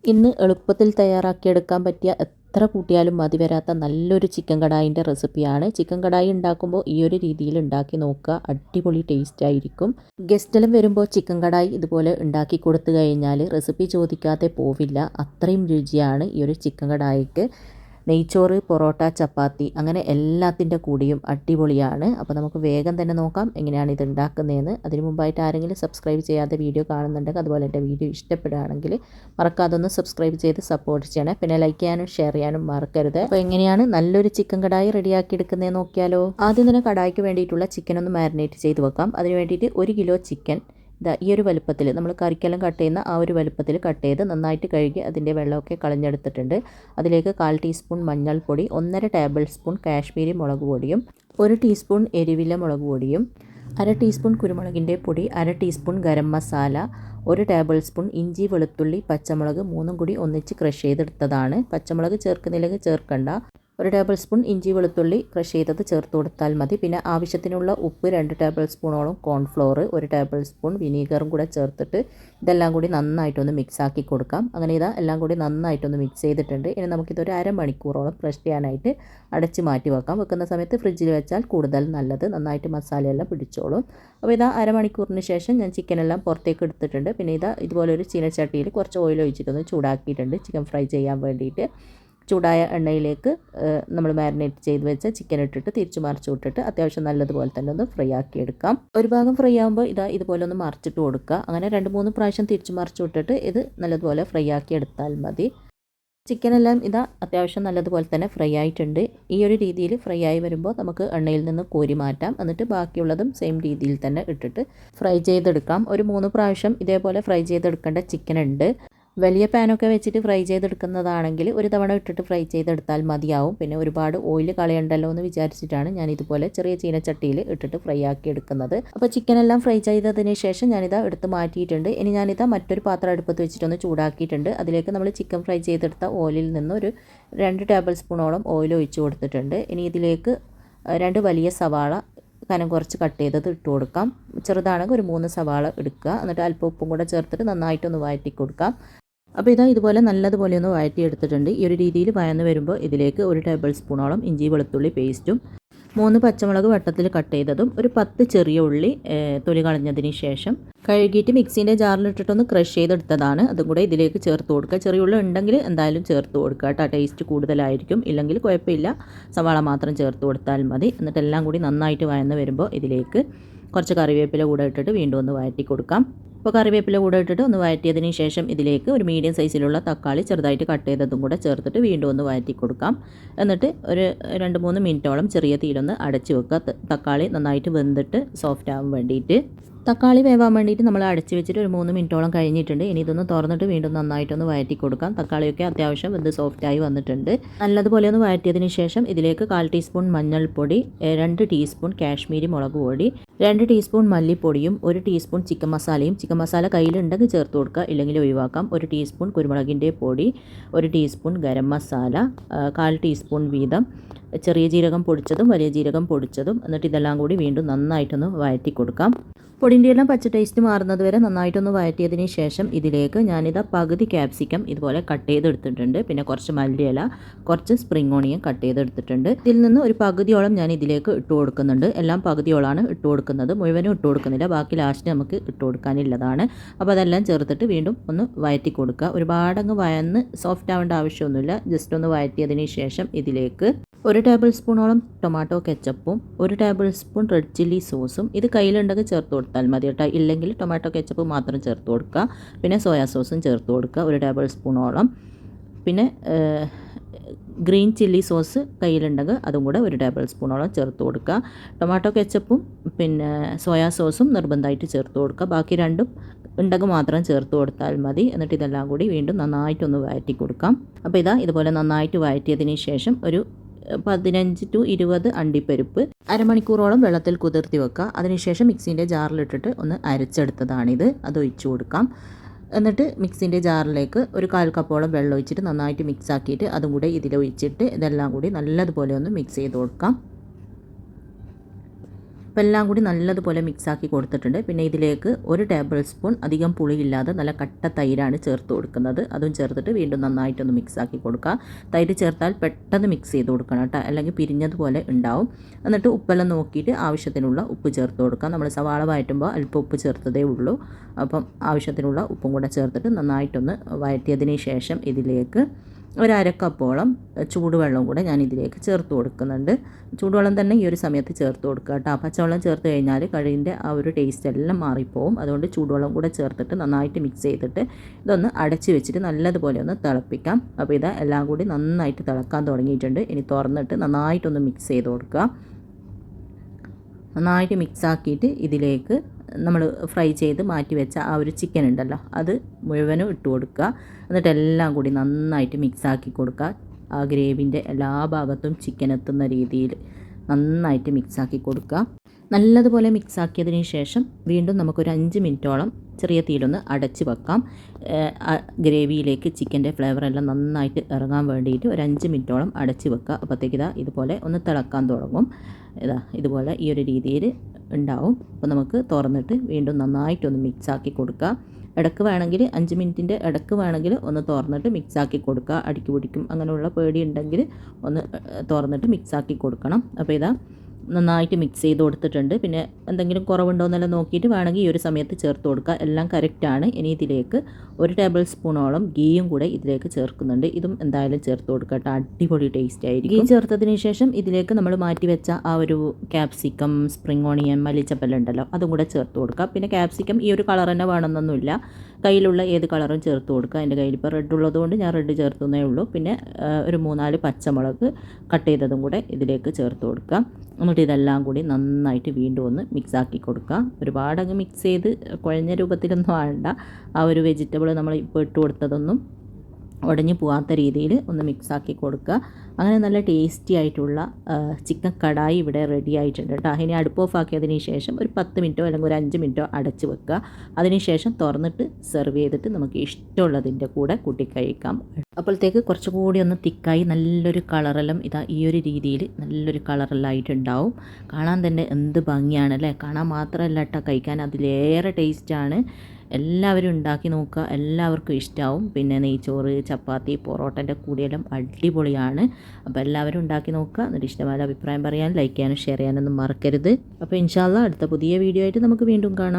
ഇന്ന് എളുപ്പത്തിൽ തയ്യാറാക്കിയെടുക്കാൻ പറ്റിയ എത്ര കൂട്ടിയാലും മതി വരാത്ത നല്ലൊരു ചിക്കൻ കടായിൻ്റെ റെസിപ്പിയാണ്. ചിക്കൻ കടായി ഉണ്ടാക്കുമ്പോൾ ഈ ഒരു രീതിയിൽ ഉണ്ടാക്കി നോക്കുക, അടിപൊളി ടേസ്റ്റ് ആയിരിക്കും. ഗസ്റ്റെല്ലാം വരുമ്പോൾ ചിക്കൻ കടായി ഇതുപോലെ ഉണ്ടാക്കി കൊടുത്തു കഴിഞ്ഞാൽ റെസിപ്പി ചോദിക്കാതെ പോവില്ല. അത്രയും രുചിയാണ് ഈ ഒരു ചിക്കൻ കടായിക്ക്. നെയ്ച്ചോറ്, പൊറോട്ട, ചപ്പാത്തി അങ്ങനെ എല്ലാത്തിൻ്റെ കൂടിയും അടിപൊളിയാണ്. അപ്പോൾ നമുക്ക് വേഗം തന്നെ നോക്കാം എങ്ങനെയാണ് ഇത് ഉണ്ടാക്കുന്നതെന്ന്. അതിന് മുമ്പായിട്ട് ആരെങ്കിലും സബ്സ്ക്രൈബ് ചെയ്യാതെ വീഡിയോ കാണുന്നുണ്ടെങ്കിൽ, അതുപോലെ എൻ്റെ വീഡിയോ ഇഷ്ടപ്പെടുകയാണെങ്കിൽ മറക്കാതെ ഒന്ന് സബ്സ്ക്രൈബ് ചെയ്ത് സപ്പോർട്ട് ചെയ്യണേ. പിന്നെ ലൈക്ക് ചെയ്യാനും ഷെയർ ചെയ്യാനും മറക്കരുത്. അപ്പോൾ എങ്ങനെയാണ് നല്ലൊരു ചിക്കൻ കടായി റെഡിയാക്കി എടുക്കുന്നത് നോക്കിയാലോ. ആദ്യം തന്നെ കടായിക്ക് വേണ്ടിയിട്ടുള്ള ചിക്കൻ ഒന്ന് മാരിനേറ്റ് ചെയ്ത് വെക്കാം. അതിന് വേണ്ടിയിട്ട് 1 കിലോ ചിക്കൻ ഈ ഒരു വലുപ്പത്തിൽ, നമ്മൾ കറിക്കെല്ലാം കട്ട് ചെയ്യുന്ന ആ ഒരു വലുപ്പത്തിൽ കട്ട് ചെയ്ത് നന്നായിട്ട് കഴുകി അതിൻ്റെ വെള്ളമൊക്കെ കളഞ്ഞെടുത്തിട്ടുണ്ട്. അതിലേക്ക് 1/4 ടീസ്പൂൺ മഞ്ഞൾപ്പൊടി, 1.5 ടേബിൾ സ്പൂൺ കാശ്മീരി മുളക് പൊടിയും, 1 ടീസ്പൂൺ എരിവില മുളക് പൊടിയും, 1/2 ടീസ്പൂൺ കുരുമുളകിൻ്റെ പൊടി, 1/2 teaspoon garam masala, 1 table spoon ഇഞ്ചി, വെളുത്തുള്ളി, പച്ചമുളക് 3 കൂടി ഒന്നിച്ച് ക്രഷ് ചെയ്തെടുത്തതാണ്. പച്ചമുളക് ചേർക്കുന്നില്ലെങ്കിൽ ചേർക്കണ്ട. 1 ടേബിൾ സ്പൂൺ ഇഞ്ചി, വെളുത്തുള്ളി ക്രഷ് ചെയ്തത് ചേർത്ത് കൊടുത്താൽ മതി. പിന്നെ ആവശ്യത്തിനുള്ള ഉപ്പ്, 2 ടേബിൾ സ്പൂണോളം കോൺഫ്ലോർ, 1 ടേബിൾ സ്പൂൺ വിനീഗറും കൂടെ ചേർത്തിട്ട് ഇതെല്ലാം കൂടി നന്നായിട്ടൊന്ന് മിക്സ് ആക്കി കൊടുക്കാം. അങ്ങനെ എല്ലാം കൂടി നന്നായിട്ടൊന്ന് മിക്സ് ചെയ്തിട്ടുണ്ട്. ഇനി നമുക്കിതൊരു അരമണിക്കൂറോളം ക്രഷ് ചെയ്യാനായിട്ട് അടച്ച് മാറ്റി വെക്കാം. വെക്കുന്ന സമയത്ത് ഫ്രിഡ്ജിൽ വെച്ചാൽ കൂടുതൽ നല്ലത്, നന്നായിട്ട് മസാലയെല്ലാം പിടിച്ചോളും. അപ്പോൾ അരമണിക്കൂറിന് ശേഷം ഞാൻ ചിക്കനെല്ലാം പുറത്തേക്ക് എടുത്തിട്ടുണ്ട്. പിന്നെ ഇതുപോലെ ഒരു ചീനച്ചട്ടിയിൽ കുറച്ച് ഓയിൽ ഒഴിച്ചിട്ടൊന്ന് ചൂടാക്കിയിട്ടുണ്ട് ചിക്കൻ ഫ്രൈ ചെയ്യാൻ വേണ്ടിയിട്ട്. ചൂടായ എണ്ണയിലേക്ക് നമ്മൾ മാരിനേറ്റ് ചെയ്ത് വെച്ച ചിക്കൻ ഇട്ടിട്ട് തിരിച്ച് മറിച്ച് വിട്ടിട്ട് അത്യാവശ്യം നല്ലതുപോലെ തന്നെ ഒന്ന് ഫ്രൈ ആക്കി എടുക്കാം. ഒരു ഭാഗം ഫ്രൈ ആകുമ്പോൾ ഇതുപോലെ ഒന്ന് മറിച്ചിട്ട് കൊടുക്കുക. അങ്ങനെ 2-3 പ്രാവശ്യം തിരിച്ച് മറിച്ച് വിട്ടിട്ട് ഇത് നല്ലതുപോലെ ഫ്രൈ ആക്കി എടുത്താൽ മതി. ചിക്കനെല്ലാം അത്യാവശ്യം നല്ലതുപോലെ തന്നെ ഫ്രൈ ആയിട്ടുണ്ട്. ഈ ഒരു രീതിയിൽ ഫ്രൈ ആയി വരുമ്പോൾ നമുക്ക് എണ്ണയിൽ നിന്ന് കോരി മാറ്റാം. എന്നിട്ട് ബാക്കിയുള്ളതും സെയിം രീതിയിൽ തന്നെ ഇട്ടിട്ട് ഫ്രൈ ചെയ്തെടുക്കാം. ഒരു 3 പ്രാവശ്യം ഇതേപോലെ ഫ്രൈ ചെയ്തെടുക്കേണ്ട ചിക്കൻ ഉണ്ട്. വലിയ പാനൊക്കെ വെച്ചിട്ട് ഫ്രൈ ചെയ്തെടുക്കുന്നതാണെങ്കിൽ ഒരു തവണ ഇട്ടിട്ട് ഫ്രൈ ചെയ്തെടുത്താൽ മതിയാവും. പിന്നെ ഒരുപാട് ഓയിൽ കളയണ്ടല്ലോ എന്ന് വിചാരിച്ചിട്ടാണ് ഞാൻ ഇതുപോലെ ചെറിയ ചീനച്ചട്ടിയിൽ ഇട്ടിട്ട് ഫ്രൈ ആക്കി എടുക്കുന്നത്. അപ്പോൾ ചിക്കനെല്ലാം ഫ്രൈ ചെയ്തതിന് ശേഷം എടുത്ത് മാറ്റിയിട്ടുണ്ട്. ഇനി മറ്റൊരു പാത്രം അടുപ്പത്ത് വെച്ചിട്ടൊന്ന് ചൂടാക്കിയിട്ടുണ്ട്. അതിലേക്ക് നമ്മൾ ചിക്കൻ ഫ്രൈ ചെയ്തെടുത്ത ഓയിലിൽ നിന്ന് ഒരു 2 ടേബിൾ സ്പൂണോളം ഓയിൽ ഒഴിച്ച് കൊടുത്തിട്ടുണ്ട്. ഇനി ഇതിലേക്ക് 2 വലിയ സവാള കനം കുറച്ച് കട്ട് ചെയ്തത് ഇട്ട് കൊടുക്കാം. ചെറുതാണെങ്കിൽ ഒരു 3 സവാള എടുക്കുക. എന്നിട്ട് അല്പം ഉപ്പും കൂടെ ചേർത്തിട്ട് നന്നായിട്ടൊന്ന് വഴറ്റി കൊടുക്കാം. അപ്പോൾ ഇതുപോലെ നല്ലതുപോലെ ഒന്ന് വഴറ്റിയെടുത്തിട്ടുണ്ട്. ഈ ഒരു രീതിയിൽ വഴന്ന് വരുമ്പോൾ ഇതിലേക്ക് 1 ടേബിൾ സ്പൂണോളം ഇഞ്ചി, വെളുത്തുള്ളി പേസ്റ്റും, 3 പച്ചമുളക് വട്ടത്തിൽ കട്ട് ചെയ്തതും, ഒരു 10 ചെറിയ ഉള്ളി തൊലി കളഞ്ഞതിന് ശേഷം കഴുകിയിട്ട് മിക്സിൻ്റെ ജാറിലിട്ടിട്ടൊന്ന് ക്രഷ് ചെയ്തെടുത്തതാണ്. അതും കൂടെ ഇതിലേക്ക് ചേർത്ത് കൊടുക്കുക. ചെറിയ ഉള്ളി ഉണ്ടെങ്കിൽ എന്തായാലും ചേർത്ത് കൊടുക്കുക കേട്ടോ, ടേസ്റ്റ് കൂടുതലായിരിക്കും. ഇല്ലെങ്കിൽ കുഴപ്പമില്ല, സവാള മാത്രം ചേർത്ത് കൊടുത്താൽ മതി. എന്നിട്ട് എല്ലാം കൂടി നന്നായിട്ട് വഴന്ന് വരുമ്പോൾ ഇതിലേക്ക് കുറച്ച് കറിവേപ്പില കൂടെ ഇട്ടിട്ട് വീണ്ടും ഒന്ന് വഴറ്റി കൊടുക്കാം. അപ്പോൾ കറിവേപ്പില കൂടെ ഇട്ടിട്ട് ഒന്ന് വഴറ്റിയതിന് ശേഷം ഇതിലേക്ക് ഒരു മീഡിയം സൈസിലുള്ള തക്കാളി ചെറുതായിട്ട് കട്ട് ചെയ്തതും കൂടെ ചേർത്തിട്ട് വീണ്ടും ഒന്ന് വഴറ്റി കൊടുക്കാം. എന്നിട്ട് ഒരു 2-3 മിനിറ്റോളം ചെറിയ തീയിലൊന്ന് അടച്ച് വെക്കുക. തക്കാളി നന്നായിട്ട് വെന്തിട്ട് സോഫ്റ്റ് ആവാൻ വേണ്ടിയിട്ട്. തക്കാളി വേവാൻ വേണ്ടിയിട്ട് നമ്മൾ അടച്ച് വെച്ചിട്ട് ഒരു 3 മിനിറ്റോളം കഴിഞ്ഞിട്ടുണ്ട്. ഇനി ഇതൊന്ന് തുറന്നിട്ട് വീണ്ടും നന്നായിട്ടൊന്ന് വഴറ്റി കൊടുക്കാം. തക്കാളിയൊക്കെ അത്യാവശ്യം വെന്ത് സോഫ്റ്റായി വന്നിട്ടുണ്ട്. നല്ലതുപോലെ ഒന്ന് വഴറ്റിയതിന് ശേഷം ഇതിലേക്ക് 1/4 ടീസ്പൂൺ മഞ്ഞൾപ്പൊടി, 2 ടീസ്പൂൺ കാശ്മീരി മുളക് പൊടി, 2 ടീസ്പൂൺ മല്ലിപ്പൊടിയും, 1 ടീസ്പൂൺ ചിക്കൻ മസാലയും, ചിക്കൻ മസാല കയ്യിലുണ്ടെങ്കിൽ ചേർത്ത് കൊടുക്കുക, ഇല്ലെങ്കിൽ ഒഴിവാക്കാം, 1 ടീസ്പൂൺ കുരുമുളകിൻ്റെ പൊടി, 1 ടീസ്പൂൺ ഗരം മസാല, 1/4 ടീസ്പൂൺ വീതം ചെറിയ ജീരകം പൊടിച്ചതും വലിയ ജീരകം പൊടിച്ചതും. എന്നിട്ട് ഇതെല്ലാം കൂടി വീണ്ടും നന്നായിട്ടൊന്ന് വഴറ്റി കൊടുക്കാം. പൊടിൻ്റെ എല്ലാം പച്ച ടേസ്റ്റ് മാറുന്നത് വരെ നന്നായിട്ടൊന്ന് വഴറ്റിയതിന് ശേഷം ഇതിലേക്ക് പകുതി ക്യാപ്സിക്കം ഇതുപോലെ കട്ട് ചെയ്തെടുത്തിട്ടുണ്ട്. പിന്നെ കുറച്ച് മല്ലിയില, കുറച്ച് സ്പ്രിംഗ് ഓണിയൻ കട്ട് ചെയ്തെടുത്തിട്ടുണ്ട്. ഇതിൽ നിന്ന് ഒരു പകുതിയോളം ഞാൻ ഇതിലേക്ക് ഇട്ട് കൊടുക്കുന്നുണ്ട്. എല്ലാം പകുതിയോളാണ് ഇട്ട് കൊടുക്കുന്നത്, മുഴുവനും ഇട്ട് കൊടുക്കുന്നില്ല. ബാക്കി ലാസ്റ്റ് നമുക്ക് ഇട്ട് കൊടുക്കാനുള്ളതാണ്. അപ്പോൾ അതെല്ലാം ചേർത്തിട്ട് വീണ്ടും ഒന്ന് വഴറ്റി കൊടുക്കുക. ഒരുപാടങ്ങ് വഴന്ന് സോഫ്റ്റ് ആവേണ്ട ആവശ്യമൊന്നുമില്ല. ജസ്റ്റ് ഒന്ന് വഴറ്റിയതിന് ശേഷം ഇതിലേക്ക് 1 ടേബിൾ സ്പൂണോളം ടൊമാറ്റോ കെച്ചപ്പും, 1 ടേബിൾ സ്പൂൺ റെഡ് ചില്ലി സോസും, ഇത് കയ്യിലുണ്ടെങ്കിൽ ചേർത്ത് കൊടുത്താൽ മതി കേട്ടോ, ഇല്ലെങ്കിൽ ടൊമാറ്റോ കെച്ചപ്പ് മാത്രം ചേർത്ത് കൊടുക്കുക. പിന്നെ സോയാ സോസും ചേർത്ത് കൊടുക്കുക 1 ടേബിൾ സ്പൂണോളം. പിന്നെ ഗ്രീൻ ചില്ലി സോസ് കയ്യിലുണ്ടെങ്കിൽ അതും കൂടെ 1 ടേബിൾ സ്പൂണോളം ചേർത്ത് കൊടുക്കുക. ടൊമാറ്റോ കെച്ചപ്പും പിന്നെ സോയാ സോസും നിർബന്ധമായിട്ട് ചേർത്ത് കൊടുക്കുക. ബാക്കി രണ്ടും ഉണ്ടെങ്കിൽ മാത്രം ചേർത്ത് കൊടുത്താൽ മതി. എന്നിട്ട് ഇതെല്ലാം കൂടി വീണ്ടും നന്നായിട്ടൊന്ന് വഴറ്റി കൊടുക്കാം. അപ്പോൾ ഇതുപോലെ നന്നായിട്ട് വഴറ്റിയതിന് ശേഷം ഒരു 15 to 20 അണ്ടിപ്പരിപ്പ് അരമണിക്കൂറോളം വെള്ളത്തിൽ കുതിർത്തി വെക്കുക. അതിനുശേഷം മിക്സിൻ്റെ ജാറിലിട്ടിട്ട് ഒന്ന് അരച്ചെടുത്തതാണിത്. അത് ഒഴിച്ചു കൊടുക്കാം. എന്നിട്ട് മിക്സിൻ്റെ ജാറിലേക്ക് ഒരു 1/4 കപ്പോളം വെള്ളം ഒഴിച്ചിട്ട് നന്നായിട്ട് മിക്സ് ആക്കിയിട്ട് അതും കൂടെ ഇതിലൊഴിച്ചിട്ട് ഇതെല്ലാം കൂടി നല്ലതുപോലെ ഒന്ന് മിക്സ് ചെയ്ത് കൊടുക്കാം. അപ്പോൾ എല്ലാം കൂടി നല്ലതുപോലെ മിക്സാക്കി കൊടുത്തിട്ടുണ്ട്. പിന്നെ ഇതിലേക്ക് 1 ടേബിൾ സ്പൂൺ അധികം പുളിയില്ലാതെ നല്ല കട്ട തൈരാണ് ചേർത്ത് കൊടുക്കുന്നത്. അതും ചേർത്തിട്ട് വീണ്ടും നന്നായിട്ടൊന്ന് മിക്സാക്കി കൊടുക്കുക. തൈര് ചേർത്താൽ പെട്ടെന്ന് മിക്സ് ചെയ്ത് കൊടുക്കണം കേട്ടോ, അല്ലെങ്കിൽ പിരിഞ്ഞതുപോലെ ഉണ്ടാവും. എന്നിട്ട് ഉപ്പെല്ലാം നോക്കിയിട്ട് ആവശ്യത്തിനുള്ള ഉപ്പ് ചേർത്ത് കൊടുക്കുക. നമ്മൾ സവാള വഴറ്റുമ്പോൾ അല്പം ഉപ്പ് ചേർത്തതേ ഉള്ളൂ. അപ്പം ആവശ്യത്തിനുള്ള ഉപ്പും കൂടെ ചേർത്തിട്ട് നന്നായിട്ടൊന്ന് വഴറ്റിയതിന് ശേഷം ഇതിലേക്ക് 1/2 കപ്പോളം ചൂടുവെള്ളം കൂടെ ഞാൻ ഇതിലേക്ക് ചേർത്ത് കൊടുക്കുന്നുണ്ട്. ചൂടുവെള്ളം തന്നെ ഈ ഒരു സമയത്ത് ചേർത്ത് കൊടുക്കുക കേട്ടോ. പച്ചവെള്ളം ചേർത്ത് കഴിഞ്ഞാൽ കറിൻ്റെ ആ ഒരു ടേസ്റ്റ് എല്ലാം മാറിപ്പോവും. അതുകൊണ്ട് ചൂടുവെള്ളം കൂടെ ചേർത്തിട്ട് നന്നായിട്ട് മിക്സ് ചെയ്തിട്ട് ഇതൊന്ന് അടച്ച് വെച്ചിട്ട് നല്ലതുപോലെ ഒന്ന് തിളപ്പിക്കാം. അപ്പോൾ ഇത് എല്ലാം കൂടി നന്നായിട്ട് തിളക്കാൻ തുടങ്ങിയിട്ടുണ്ട്. ഇനി തുറന്നിട്ട് നന്നായിട്ടൊന്ന് മിക്സ് ചെയ്ത് കൊടുക്കുക. നന്നായിട്ട് മിക്സാക്കിയിട്ട് ഇതിലേക്ക് നമ്മൾ ഫ്രൈ ചെയ്ത് മാറ്റി വെച്ച ആ ഒരു ചിക്കൻ ഉണ്ടല്ലോ അത് മുഴുവനും ഇട്ട് കൊടുക്കുക. എന്നിട്ട് എല്ലാം കൂടി നന്നായിട്ട് മിക്സാക്കി കൊടുക്കുക. ആ ഗ്രേവിൻ്റെ എല്ലാ ഭാഗത്തും ചിക്കൻ എത്തുന്ന രീതിയിൽ നന്നായിട്ട് മിക്സാക്കി കൊടുക്കുക. നല്ലതുപോലെ മിക്സാക്കിയതിന് ശേഷം വീണ്ടും നമുക്കൊരു 5 മിനിറ്റോളം ചെറിയ തീയിലൊന്ന് അടച്ച് വെക്കാം. ഗ്രേവിയിലേക്ക് ചിക്കൻ്റെ ഫ്ലേവറെല്ലാം നന്നായിട്ട് ഇറങ്ങാൻ വേണ്ടിയിട്ട് ഒരു 5 മിനിറ്റോളം അടച്ച് വെക്കുക. അപ്പോഴത്തേക്ക് ഇതുപോലെ ഒന്ന് തിളക്കാൻ തുടങ്ങും. ഇതുപോലെ ഈ ഒരു രീതിയിൽ ഉണ്ടാവും. അപ്പോൾ നമുക്ക് തുറന്നിട്ട് വീണ്ടും നന്നായിട്ടൊന്ന് മിക്സാക്കി കൊടുക്കുക. ഇടയ്ക്ക് വേണമെങ്കിൽ 5 മിനിറ്റിൻ്റെ ഇടയ്ക്ക് വേണമെങ്കിൽ ഒന്ന് തുറന്നിട്ട് മിക്സാക്കി കൊടുക്കുക. അടിക്ക് പിടിക്കും അങ്ങനെയുള്ള പേടി ഉണ്ടെങ്കിൽ ഒന്ന് തുറന്നിട്ട് മിക്സാക്കി കൊടുക്കണം. അപ്പോൾ നന്നായിട്ട് മിക്സ് ചെയ്ത് കൊടുത്തിട്ടുണ്ട്. പിന്നെ എന്തെങ്കിലും കുറവുണ്ടോ എന്നെല്ലാം നോക്കിയിട്ട് വേണമെങ്കിൽ ഈ ഒരു സമയത്ത് ചേർത്ത് കൊടുക്കുക. എല്ലാം കറക്റ്റാണ്. ഇനി ഇതിലേക്ക് 1 ടേബിൾ സ്പൂണോളം ഗീയും കൂടെ ഇതിലേക്ക് ചേർക്കുന്നുണ്ട്. ഇതും എന്തായാലും ചേർത്ത് കൊടുക്കട്ടെ, അടിപൊളി ടേസ്റ്റ് ആയിരിക്കും. ഗീ ചേർത്തതിന് ശേഷം ഇതിലേക്ക് നമ്മൾ മാറ്റി വെച്ച ആ ഒരു ക്യാപ്സിക്കം, സ്പ്രിംഗ് ഓണിയൻ, മല്ലിച്ചപ്പെല്ലാം ഉണ്ടല്ലോ അതും കൂടെ ചേർത്ത് കൊടുക്കുക. പിന്നെ ക്യാപ്സിക്കം ഈ ഒരു കളർ തന്നെ വേണമെന്നൊന്നുമില്ല, കയ്യിലുള്ള ഏത് കളറും ചേർത്ത് കൊടുക്കുക. എൻ്റെ കയ്യിൽ ഇപ്പോൾ റെഡ് ഉള്ളതുകൊണ്ട് ഞാൻ റെഡ് ചേർത്തുന്നേ ഉള്ളൂ. പിന്നെ ഒരു 3-4 പച്ചമുളക് കട്ട് ചെയ്തതും കൂടെ ഇതിലേക്ക് ചേർത്ത് കൊടുക്കുക. എന്നിട്ട് ഇതെല്ലാം കൂടി നന്നായിട്ട് വീണ്ടും ഒന്ന് മിക്സാക്കി കൊടുക്കുക. ഒരുപാടങ്ങ് മിക്സ് ചെയ്ത് കുഴഞ്ഞ രൂപത്തിലൊന്നും വേണ്ട. ആ ഒരു വെജിറ്റബിൾ നമ്മൾ ഇപ്പോൾ ഇട്ട് കൊടുത്തതൊന്നും ഉടഞ്ഞു പോകാത്ത രീതിയിൽ ഒന്ന് മിക്സാക്കി കൊടുക്കുക. അങ്ങനെ നല്ല ടേസ്റ്റി ആയിട്ടുള്ള ചിക്കൻ കടായി ഇവിടെ റെഡി ആയിട്ടുണ്ട് കേട്ടോ. ഇനി അടുപ്പ് ഓഫ് ആക്കിയതിന് ശേഷം ഒരു 10 മിനിറ്റോ അല്ലെങ്കിൽ ഒരു 5 മിനിറ്റോ അടച്ച് വെക്കുക. അതിനുശേഷം തുറന്നിട്ട് സെർവ് ചെയ്തിട്ട് നമുക്ക് ഇഷ്ടമുള്ളതിൻ്റെ കൂടെ കൂട്ടി കഴിക്കാം. അപ്പോഴത്തേക്ക് കുറച്ചുകൂടി ഒന്ന് തിക്കായി നല്ലൊരു കളറെല്ലാം ഈ ഒരു രീതിയിൽ നല്ലൊരു കളറെല്ലാം ആയിട്ടുണ്ടാവും. കാണാൻ തന്നെ എന്ത് ഭംഗിയാണല്ലേ. കാണാൻ മാത്രമല്ല കേട്ടോ, കഴിക്കാൻ അതിലേറെ ടേസ്റ്റാണ്. എല്ലാവരും ഉണ്ടാക്കി നോക്കുക, എല്ലാവർക്കും ഇഷ്ടമാവും. പിന്നെ നെയ്ച്ചോറ്, ചപ്പാത്തി, പൊറോട്ടൻ്റെ കൂടെയെല്ലാം അടിപൊളിയാണ്. അപ്പോൾ എല്ലാവരും ഉണ്ടാക്കി നോക്കുക. എന്നിട്ട് ഇഷ്ടമായ അഭിപ്രായം പറയാൻ, ലൈക്ക് ചെയ്യാനും ഷെയർ ചെയ്യാനൊന്നും മറക്കരുത്. അപ്പോൾ ഇൻഷാ അല്ലാഹ് അടുത്ത പുതിയ വീഡിയോ ആയിട്ട് നമുക്ക് വീണ്ടും കാണാം.